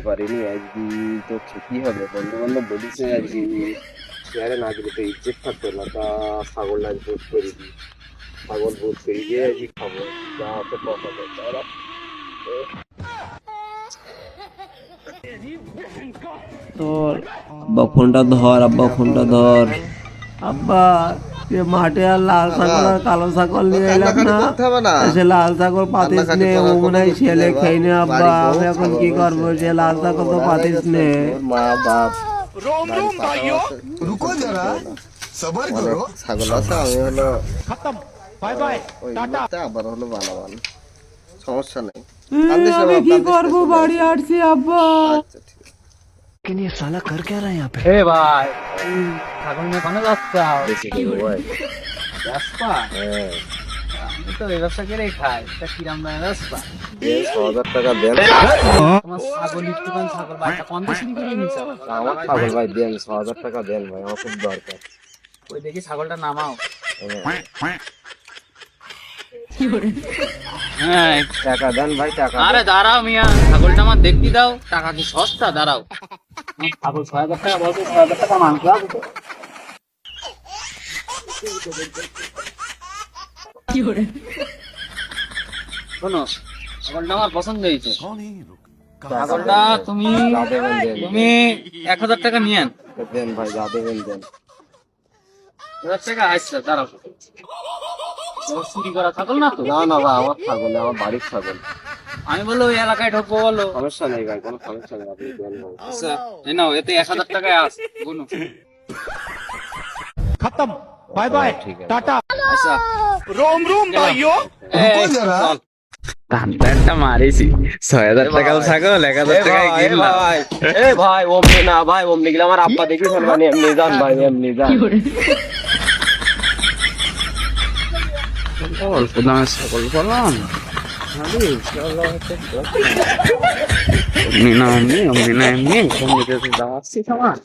পারিনি আজকে। তো কি হবে, বন্ধু বান্ধব বলেছে আজকে শেয়ারে না গেলে তো ইজ্জত থাকতো না। তা ছাগল আজ বোধ করে দিই, ছাগল বোধ করে দিয়ে আজকে খাবো, যা হতে কথা তারা। তোর আব্বা ফোনটা ধর, আব্বা ফোনটা ধর। আব্বা যে মাঠে আর লাল ছাগল আর কালো ছাগল নিয়ে এলাম না, সে লাল ছাগল পাতিস নে, ও মনে হয় ছেলে খেয়ে নে। আব্বা আমি এখন কি করবো, সে লাল ছাগল তো পাতিস নে। মা বাপ रोम रोम भाइयों रुको जरा सबर करो। ছাগল আছে, আমি হলো खत्म बाय बाय ওই टाटा। মুহূর্তে আবার হলো বানাবান, সমস্যা নেই। আমি কি করবো, বাড়ি আসছি আব্বা। আচ্ছা ঠিক আছে। এ ভাই ছাগল নিয়ে কেন যাচ্ছ? বেশি করবো ভাই। ব্যবসা? হ্যাঁ, আমি তো এই ব্যবসা করেই খাই। তা কিরাম দামে ব্যবসা? 6,000 টাকা দেন। তোমার ছাগল একটুখানি ছাগল বাচ্চা কম বেশি করে নিচ্ছ? আমার ছাগল ভাই দেন, 6,000 টাকা দেন ভাই, আমার খুব দরকার। ওই দেখি ছাগলটা নামাও। হ্যাঁ টাকা দেন ভাই, টাকা আরে দাঁড়াও মিয়া, ছাগলটা আমার দেখবি দাও। টাকা কি সস্তা? দাঁড়াও। ছাগল 6,000 টাকা বলছো, 6,000 টাকা মাংস আছে তো? শোনো, ছাগলটা আমার পছন্দ হয়েছে। ছাগলটা তুমি যা দেবেন দেন। তুমি 1,000 টাকা নিয়ে আন। দেন ভাই, যা দেবেন দেন। 1,000 টাকা আচ্ছা দাঁড়াও। চুরি করা ছাগল না তো? না না ভাই, আমার ছাগল, আমার বাড়ির ছাগল। আমি বললো ওই এলাকায় ঢুকবো বলো। সমস্যা নেই ভাই, কোনো সমস্যা নেই, আপনি দেন ভাই। আচ্ছা এই নাও, এতে 1,000 টাকায় আস গুনো। खत्म बाय बाय ठीक है। टाटा। আচ্ছা रोम रोम भाइयों रुको जरा। কানটা মারিছি। 6,000 টাকাও ছাগল, 1,000 টাকায় কিনলাম। এ ভাই ওমনি না ভাই, ওমনি গেলে আমার আব্বা দেখি ফেলবানি। এমনি যান ভাই, এমনি যান। অল্প দামের ছাগল বললাম। অমনি না অমনি, অমনি না এমনি, কম দিতে দাম আসছি আমার।